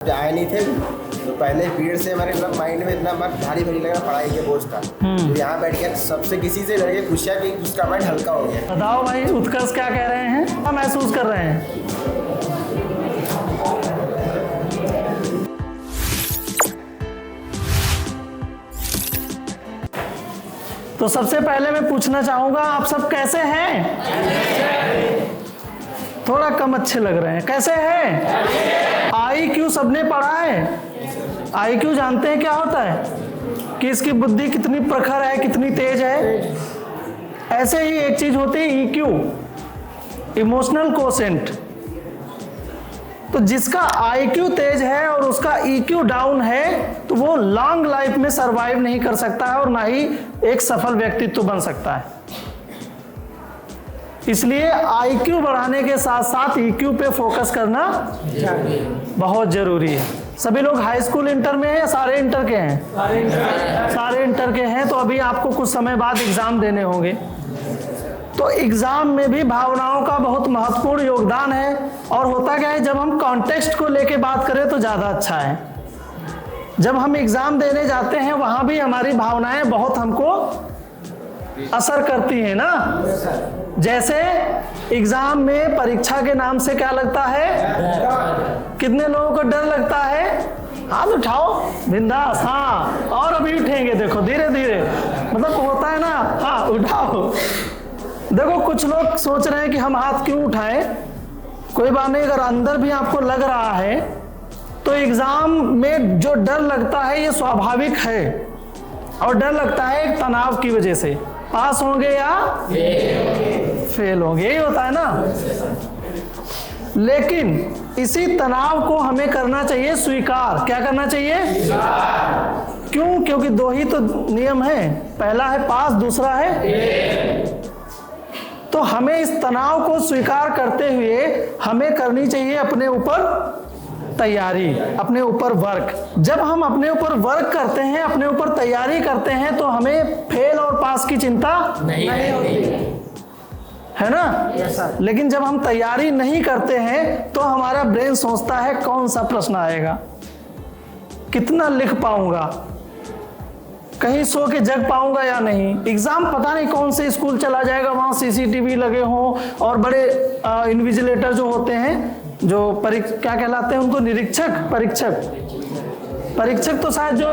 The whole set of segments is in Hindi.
आए नहीं थे तो पहले भीड़ से हमारे मतलब माइंड में इतना भारी भारी लगा, पढ़ाई के बोझ था। तो यहाँ बैठ कर सबसे किसी से लड़के पूछा कि उसका माइंड हल्का हो गया। बताओ भाई, उत्कर्ष क्या कह रहे हैं, क्या महसूस कर रहे हैं? तो सबसे पहले मैं पूछना चाहूंगा, आप सब कैसे हैं? थोड़ा कम अच्छे लग रहे हैं। कैसे हैं? IQ सबने पढ़ा है? IQ जानते हैं क्या होता है? कि इसकी बुद्धि कितनी प्रखर है, कितनी तेज है। ऐसे ही एक चीज होती है EQ, इमोशनल कोशेंट। तो जिसका IQ तेज है और उसका EQ डाउन है तो वो लॉन्ग लाइफ में सरवाइव नहीं कर सकता है और ना ही एक सफल व्यक्तित्व बन सकता है। इसलिए IQ बढ़ाने के साथ साथ EQ पे फोकस करना बहुत जरूरी है। सभी लोग हाई स्कूल इंटर में हैं या सारे इंटर के हैं? सारे इंटर के हैं। तो अभी आपको कुछ समय बाद एग्जाम देने होंगे। तो एग्जाम में भी भावनाओं का बहुत महत्वपूर्ण योगदान है। और होता क्या है, जब हम कॉन्टेक्स्ट को लेके बात करें तो ज़्यादा अच्छा है। जब हम एग्जाम देने जाते हैं वहाँ भी हमारी भावनाएं बहुत हमको असर करती हैं ना। जैसे एग्जाम में परीक्षा के नाम से क्या लगता है? कितने लोगों को डर लगता है? हाथ उठाओ, बिंदास। हाँ, और अभी उठेंगे, देखो धीरे धीरे, मतलब होता है ना। हाँ उठाओ। देखो कुछ लोग सोच रहे हैं कि हम हाथ क्यों उठाएं। कोई बात नहीं, अगर अंदर भी आपको लग रहा है तो एग्जाम में जो डर लगता है ये स्वाभाविक है। और डर लगता है एक तनाव की वजह से, पास होंगे या फेल होंगे, यही होता है ना। लेकिन इसी तनाव को हमें करना चाहिए स्वीकार। क्या करना चाहिए? क्यों? क्योंकि दो ही तो नियम है, पहला है पास, दूसरा है। तो हमें इस तनाव को स्वीकार करते हुए हमें करनी चाहिए अपने ऊपर तैयारी, अपने ऊपर वर्क। जब हम अपने ऊपर वर्क करते हैं, अपने ऊपर तैयारी करते हैं तो हमें फेल और पास की चिंता नहीं होती है ना। लेकिन जब हम तैयारी नहीं करते हैं तो हमारा ब्रेन सोचता है कौन सा प्रश्न आएगा, कितना लिख पाऊंगा, कहीं सो के जग पाऊंगा या नहीं। एग्जाम पता नहीं कौन से स्कूल चला जाएगा, वहां CCTV लगे हों और बड़े इन्विजिलेटर जो होते हैं, जो क्या कहलाते हैं उनको, परीक्षक तो शायद जो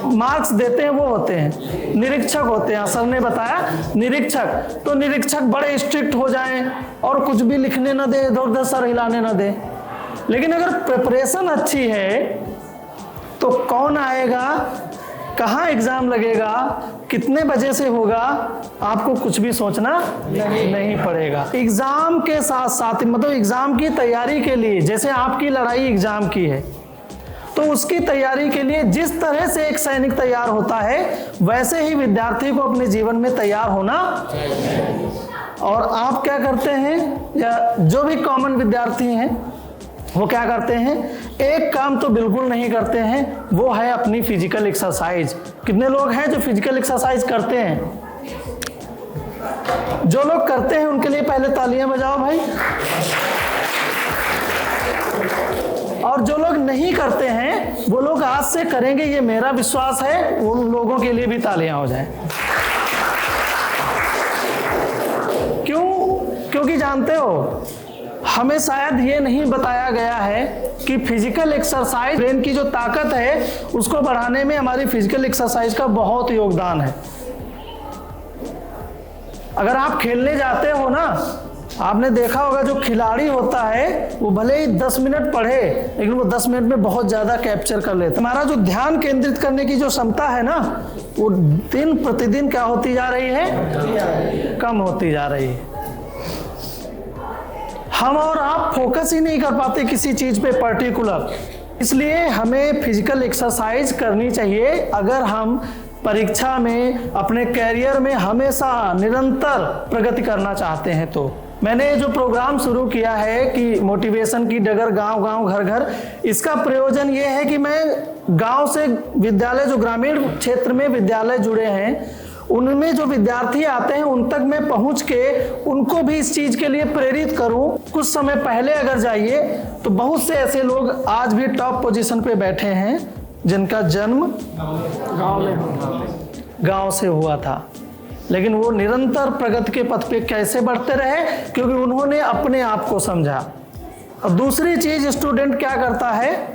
मार्क्स देते हैं वो होते हैं, निरीक्षक होते हैं। सर ने बताया निरीक्षक। तो निरीक्षक बड़े स्ट्रिक्ट हो जाएं और कुछ भी लिखने ना दे, इधर उधर सर हिलाने ना दे। लेकिन अगर प्रिपरेशन अच्छी है तो कौन आएगा, कहाँ एग्जाम लगेगा, कितने बजे से होगा, आपको कुछ भी सोचना नहीं पड़ेगा। एग्जाम के साथ साथ, मतलब एग्जाम की तैयारी के लिए, जैसे आपकी लड़ाई एग्जाम की है तो उसकी तैयारी के लिए जिस तरह से एक सैनिक तैयार होता है वैसे ही विद्यार्थी को अपने जीवन में तैयार होना। और आप क्या करते हैं, या जो भी कॉमन विद्यार्थी हैं वो क्या करते हैं, एक काम तो बिल्कुल नहीं करते हैं, वो है अपनी फिजिकल एक्सरसाइज। कितने लोग हैं जो फिजिकल एक्सरसाइज करते हैं? जो लोग करते हैं उनके लिए पहले तालियां बजाओ भाई। और जो लोग नहीं करते हैं वो लोग आज से करेंगे, ये मेरा विश्वास है। उन लोगों के लिए भी तालियां हो जाएं। क्यों? क्योंकि जानते हो, हमें शायद ये नहीं बताया गया है कि फिजिकल एक्सरसाइज, ब्रेन की जो ताकत है उसको बढ़ाने में हमारी फिजिकल एक्सरसाइज का बहुत योगदान है। अगर आप खेलने जाते हो ना, आपने देखा होगा जो खिलाड़ी होता है वो भले ही 10 मिनट पढ़े लेकिन वो 10 मिनट में बहुत ज्यादा कैप्चर कर लेता है। हमारा जो ध्यान केंद्रित करने की जो क्षमता है ना, वो दिन प्रतिदिन क्या होती जा रही है? कम होती जा रही है। हम और आप फोकस ही नहीं कर पाते किसी चीज पे पर्टिकुलर। इसलिए हमें फिजिकल एक्सरसाइज करनी चाहिए अगर हम परीक्षा में, अपने कैरियर में हमेशा निरंतर प्रगति करना चाहते हैं। तो मैंने जो प्रोग्राम शुरू किया है कि मोटिवेशन की डगर, गांव गांव घर घर, इसका प्रयोजन ये है कि मैं गांव से विद्यालय, जो ग्रामीण क्षेत्र में विद्यालय जुड़े हैं उनमें जो विद्यार्थी आते हैं उन तक मैं पहुंच के उनको भी इस चीज के लिए प्रेरित करूं। कुछ समय पहले अगर जाइए तो बहुत से ऐसे लोग आज भी टॉप पोजीशन पे बैठे हैं जिनका जन्म गांव से हुआ था, लेकिन वो निरंतर प्रगति के पथ पे कैसे बढ़ते रहे, क्योंकि उन्होंने अपने आप को समझा। और दूसरी चीज स्टूडेंट क्या करता है,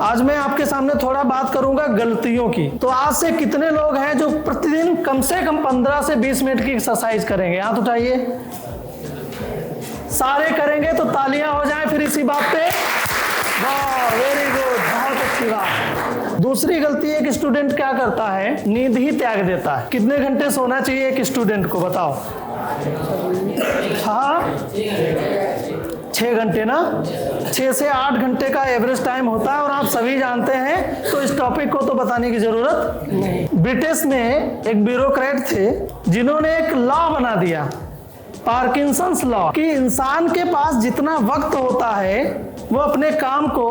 आज मैं आपके सामने थोड़ा बात करूंगा गलतियों की। तो आज से कितने लोग हैं जो प्रतिदिन कम से कम 15 से 20 मिनट की एक्सरसाइज करेंगे? हाथ उठाइए। सारे करेंगे तो तालियां हो जाएं फिर इसी बात पे। वाह, वेरी गुड, बहुत अच्छी बात। दूसरी गलती एक स्टूडेंट क्या करता है, नींद ही त्याग देता है। कितने घंटे सोना चाहिए एक स्टूडेंट को बताओ? हाँ, 6 घंटे ना, 6 से 8 घंटे का एवरेज टाइम होता है और आप सभी जानते हैं, तो इस टॉपिक को तो बताने की जरूरत नहीं। ब्रिटिश में एक ब्यूरोक्रेट थे जिन्होंने एक लॉ बना दिया, पार्किंसंस लॉ, कि इंसान के पास जितना वक्त होता है वो अपने काम को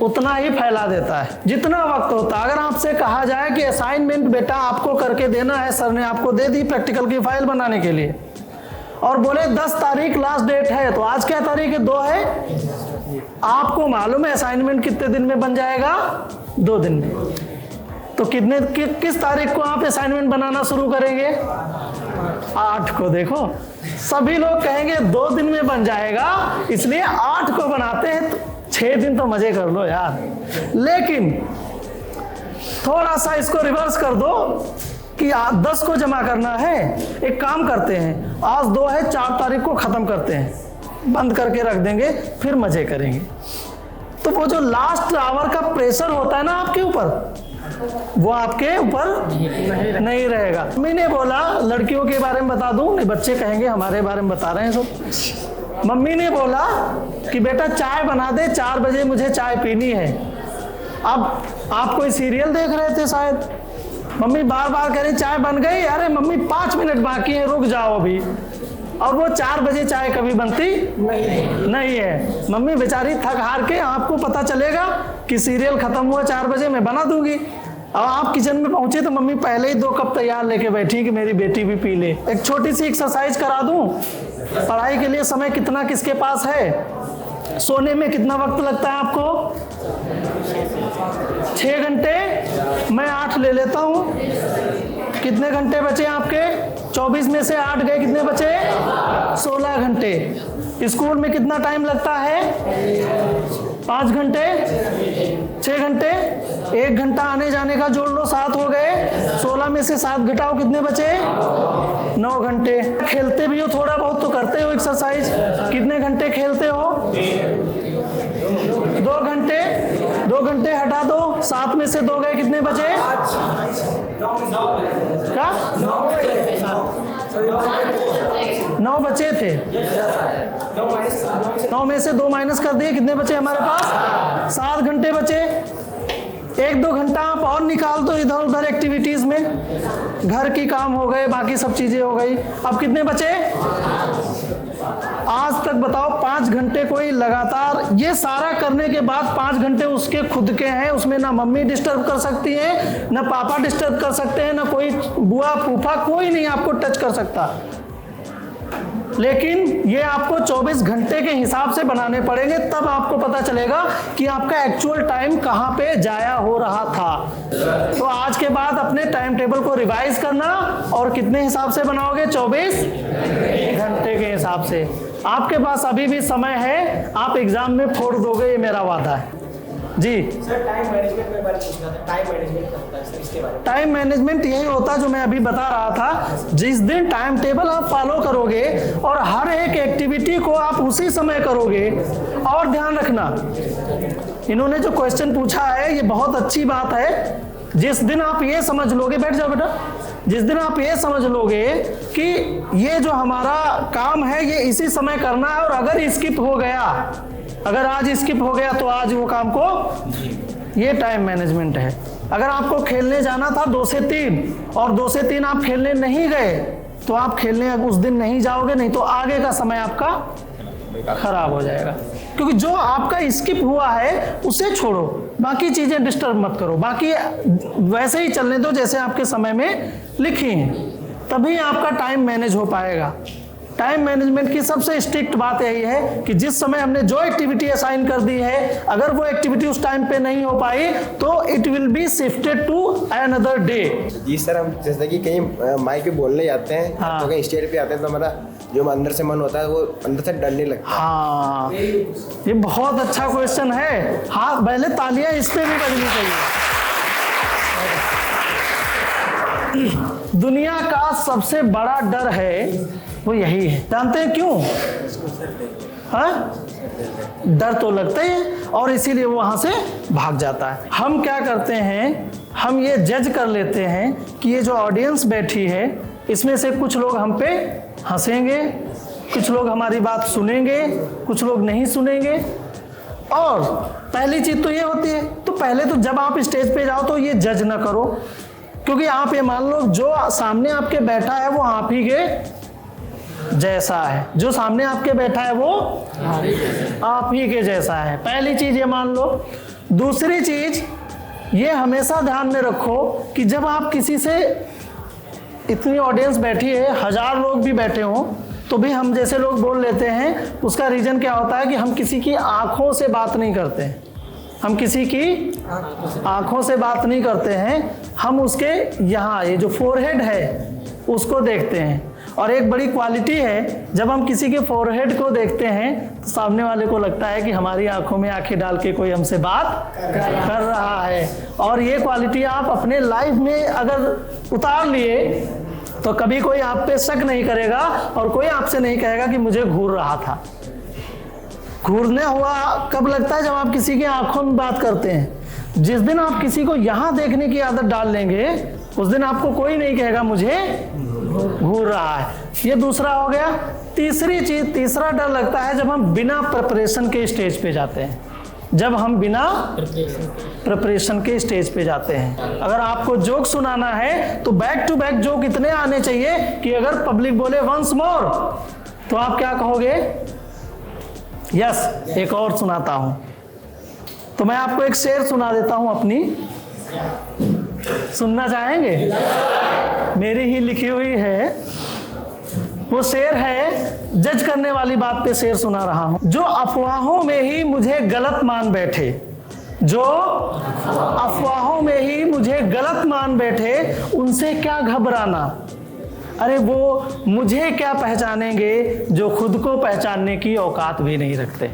उतना ही फैला देता है जितना वक्त होता है। अगर आपसे कहा जाए कि असाइनमेंट बेटा आपको करके देना है, सर ने आपको दे दी प्रैक्टिकल की फाइल बनाने के लिए, और बोले 10 तारीख लास्ट डेट है, तो आज क्या तारीख है? 2 है। आपको मालूम है असाइनमेंट कितने दिन में बन जाएगा? 2 दिन में। तो किस तारीख को आप असाइनमेंट बनाना शुरू करेंगे? 8 को। देखो, सभी लोग कहेंगे 2 दिन में बन जाएगा, इसलिए 8 को बनाते हैं। तो 6 दिन तो मजे कर लो यार। लेकिन थोड़ा सा इसको रिवर्स कर दो कि 10 को जमा करना है। एक काम करते हैं, आज 2 है, 4 तारीख को खत्म करते हैं, बंद करके रख देंगे, फिर मजे करेंगे। तो वो जो लास्ट आवर का प्रेशर होता है ना आपके ऊपर, वो आपके ऊपर नहीं रहेगा। मैंने बोला, लड़कियों के बारे में बता दूं, नहीं बच्चे कहेंगे हमारे बारे में बता रहे हैं सब। मम्मी ने बोला कि बेटा चाय बना दे, 4 बजे मुझे चाय पीनी है। अब आप कोई सीरियल देख रहे थे शायद, मम्मी बार बार कह रही चाय बन गई, अरे मम्मी 5 मिनट बाकी है, रुक जाओ अभी। और वो 4 बजे चाय कभी बनती नहीं है। मम्मी बेचारी थक हार के, आपको पता चलेगा कि सीरियल खत्म हुआ 4 बजे, मैं बना दूंगी। अब आप किचन में पहुंचे तो मम्मी पहले ही 2 कप तैयार लेके बैठी कि मेरी बेटी भी पी ले। एक छोटी सी एक्सरसाइज करा दूं, पढ़ाई के लिए समय कितना किसके पास है? सोने में कितना वक्त लगता है आपको? 6 घंटे, मैं 8 ले लेता हूं। कितने घंटे बचे आपके? 24 में से 8 गए, कितने बचे? 16 घंटे। स्कूल में कितना टाइम लगता है? 5 घंटे, 6 घंटे, 1 घंटा आने जाने का जोड़ लो, 7 हो गए। 16 में से 7 घटाओ, कितने बचे? 9 घंटे। खेलते भी हो, थोड़ा बहुत तो करते हो एक्सरसाइज, कितने घंटे खेलते हो? 2 घंटे। 2 घंटे हटा दो, 7 में से 2 गए, कितने बचे? क्या? 9 बचे थे। 9 में से 2 माइनस कर दिए, कितने बचे हमारे पास? 7 घंटे बचे। 1-2 घंटा आप और निकाल दो इधर उधर एक्टिविटीज में, घर की काम हो गए, बाकी सब चीजें हो गई। अब कितने बचे? आज तक बताओ 5 घंटे कोई लगातार ये सारा करने के बाद 5 घंटे उसके खुद के हैं, उसमें ना मम्मी डिस्टर्ब कर सकती है, ना पापा डिस्टर्ब कर सकते हैं, ना कोई बुआ फूफा, कोई नहीं आपको टच कर सकता। लेकिन ये आपको 24 घंटे के हिसाब से बनाने पड़ेंगे, तब आपको पता चलेगा कि आपका एक्चुअल टाइम कहाँ पे जाया हो रहा था। तो आज के बाद अपने टाइम टेबल को रिवाइज करना, और कितने हिसाब से बनाओगे? 24 घंटे के हिसाब से। आपके पास अभी भी समय है, आप एग्जाम में फोड़ दोगे, ये मेरा वादा है जी। सर टाइम मैनेजमेंट में बारे पूछना था, टाइम मैनेजमेंट क्या होता है सर, इसके बारे में? टाइम मैनेजमेंट यही होता है जो मैं अभी बता रहा था। जिस दिन टाइम टेबल आप फॉलो करोगे और हर एक एक्टिविटी को आप उसी समय करोगे, और ध्यान रखना, इन्होंने जो क्वेश्चन पूछा है ये बहुत अच्छी बात है। जिस दिन आप ये समझ लोगे, बैठ जाओ बेटा, जिस दिन आप ये समझ लोगे कि ये जो हमारा काम है ये इसी समय करना है, और अगर स्किप हो गया, अगर आज स्किप हो गया तो आज वो काम को, ये टाइम मैनेजमेंट है। अगर आपको खेलने जाना था 2 से 3 और 2 से 3 आप खेलने नहीं गए, तो आप खेलने उस दिन नहीं जाओगे, नहीं तो आगे का समय आपका खराब हो जाएगा। क्योंकि जो आपका स्किप हुआ है उसे छोड़ो, बाकी चीजें डिस्टर्ब मत करो, बाकी वैसे ही चलने दो जैसे आपके समय में लिखी हैं, तभी आपका टाइम मैनेज हो पाएगा। टाइम मैनेजमेंट की सबसे स्ट्रिक्ट बात यही है कि जिस समय हमने जो एक्टिविटी असाइन कर दी है, अगर वो एक्टिविटी उस टाइम पे नहीं हो पाई तो it will be shifted to another day. जी सर, हम जैसे कि कहीं माइक पे बोलने जाते हैं, हाँ। तो कहीं स्टेज पे आते हैं तो हमारा जो अंदर से मन होता है वो अंदर से डरने लगता है। हाँ, ये बहुत अच्छा क्वेश्चन है। हाँ, पहले तालियां इस पे भी बजनी चाहिए। दुनिया का सबसे बड़ा डर है वो यही है, जानते हैं क्यों? हाँ, डर तो लगता ही है और इसीलिए वो वहां से भाग जाता है। हम क्या करते हैं, हम ये जज कर लेते हैं कि ये जो ऑडियंस बैठी है इसमें से कुछ लोग हम पे हंसेंगे, कुछ लोग हमारी बात सुनेंगे, कुछ लोग नहीं सुनेंगे। और पहली चीज तो ये होती है, तो पहले तो जब आप स्टेज पे जाओ तो ये जज ना करो, क्योंकि आप ये मान लो जो सामने आपके बैठा है वो आप ही के जैसा है, जो सामने आपके बैठा है वो आप ही के जैसा है। पहली चीज ये मान लो। दूसरी चीज ये हमेशा ध्यान में रखो कि जब आप किसी से, इतनी ऑडियंस बैठी है, 1000 लोग भी बैठे हों तो भी हम जैसे लोग बोल लेते हैं, उसका रीजन क्या होता है कि हम किसी की आंखों से बात नहीं करते हैं, हम किसी की आंखों से बात नहीं करते हैं, हम उसके यहाँ ये जो फोरहेड है उसको देखते हैं। और एक बड़ी क्वालिटी है, जब हम किसी के फोरहेड को देखते हैं तो सामने वाले को लगता है कि हमारी आंखों में आंखें डाल के कोई हमसे बात कर रहा है। और ये क्वालिटी आप अपने लाइफ में अगर उतार लिए तो कभी कोई आप पे शक नहीं करेगा और कोई आपसे नहीं कहेगा कि मुझे घूर रहा था। घूरने हुआ कब लगता है? जब आप किसी की आंखों में बात करते हैं। जिस दिन आप किसी को यहाँ देखने की आदत डाल लेंगे उस दिन आपको कोई नहीं कहेगा मुझे घूर रहा है। ये दूसरा हो गया। तीसरी चीज, तीसरा डर लगता है जब हम बिना प्रिपरेशन के स्टेज पे जाते हैं। जब हम बिना प्रिपरेशन के स्टेज पे जाते हैं, अगर आपको जोक सुनाना है तो बैक टू बैक जोक इतने आने चाहिए कि अगर पब्लिक बोले वंस मोर तो आप क्या कहोगे? यस, एक और सुनाता हूं। तो मैं आपको एक शेर सुना देता हूं अपनी, सुनना चाहेंगे? मेरी ही लिखी हुई है। वो शेर है, जज करने वाली बात पे शेर सुना रहा हूं। जो अफवाहों में ही मुझे गलत मान बैठे, जो अफवाहों में ही मुझे गलत मान बैठे, उनसे क्या घबराना। अरे वो मुझे क्या पहचानेंगे जो खुद को पहचानने की औकात भी नहीं रखते।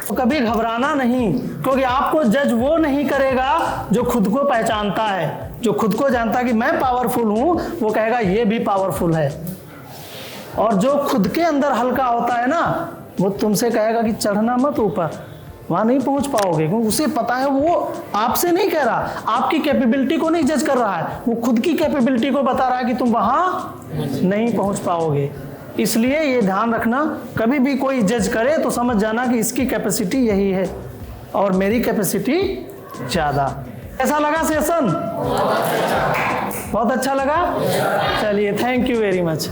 तो कभी घबराना नहीं, क्योंकि आपको जज वो नहीं करेगा जो खुद को पहचानता है। जो खुद को जानता है कि मैं पावरफुल हूं, वो कहेगा ये भी पावरफुल है। और जो खुद के अंदर हल्का होता है ना, वो तुमसे कहेगा कि चढ़ना मत ऊपर, वहां नहीं पहुंच पाओगे, क्योंकि उसे पता है वो आपसे नहीं कह रहा, आपकी कैपेबिलिटी को नहीं जज कर रहा है, वो खुद की कैपेबिलिटी को बता रहा है कि तुम वहां नहीं पहुंच पाओगे। इसलिए ये ध्यान रखना, कभी भी कोई जज करे तो समझ जाना कि इसकी कैपेसिटी यही है और मेरी कैपेसिटी ज्यादा। कैसा लगा सेशन? बहुत अच्छा लगा? चलिए, थैंक यू वेरी मच।